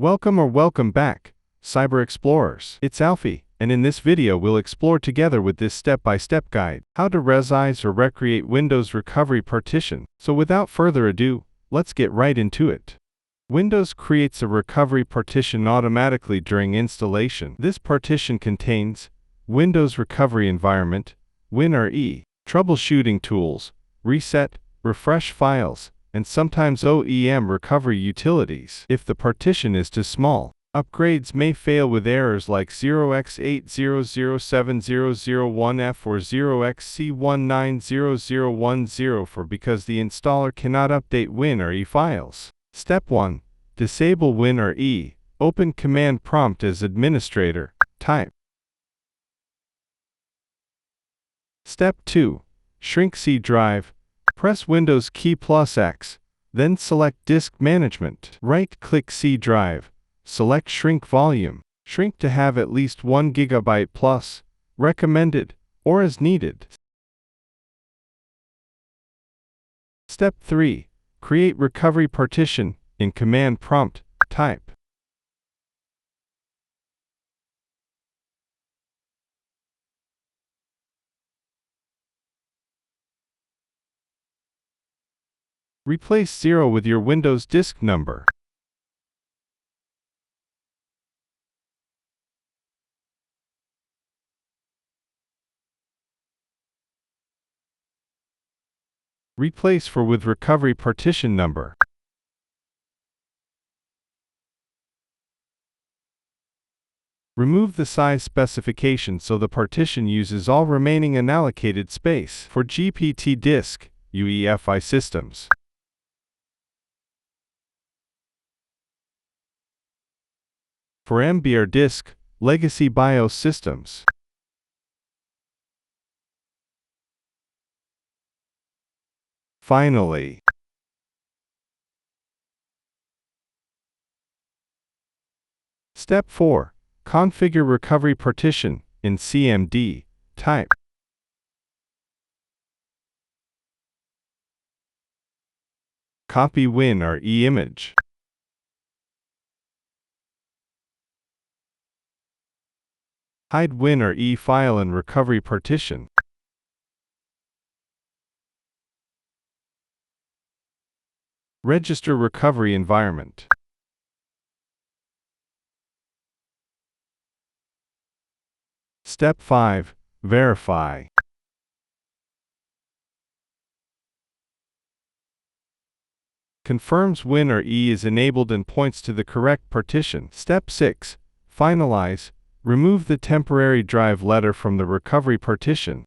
Welcome back, Cyber Explorers. It's Alfie, and in this video we'll explore together with this step-by-step guide, how to resize or recreate Windows recovery partition. So without further ado, let's get right into it. Windows creates a recovery partition automatically during installation. This partition contains Windows recovery environment, Winre, troubleshooting tools, reset, refresh files, and sometimes OEM recovery utilities. If the partition is too small, upgrades may fail with errors like 0x80070001F or 0xC190010 because the installer cannot update Winre files. Step 1. Disable Winre. Open command prompt as administrator. Type. Step 2. Shrink C drive. Press Windows key +X, then select Disk Management. Right-click C drive, select Shrink Volume. Shrink to have at least 1 GB plus, recommended, or as needed. Step 3. Create recovery partition. In command prompt, type. Replace 0 with your Windows disk number. Replace 4 with recovery partition number. Remove the size specification so the partition uses all remaining unallocated space. For GPT disk, UEFI systems. For MBR disk, legacy BIOS systems. Finally, Step 4. Configure recovery partition. In CMD, type. Copy Winre image. Hide Winre file in recovery partition. Register recovery environment. Step 5. Verify. Confirms Winre is enabled and points to the correct partition. Step 6. Finalize. Remove the temporary drive letter from the recovery partition.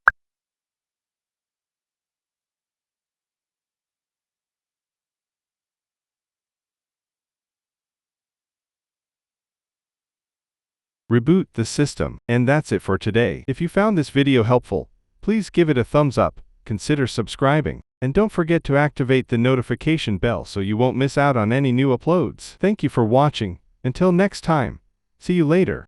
Reboot the system. And that's it for today. If you found this video helpful, please give it a thumbs up, consider subscribing, and don't forget to activate the notification bell so you won't miss out on any new uploads. Thank you for watching. Until next time, see you later.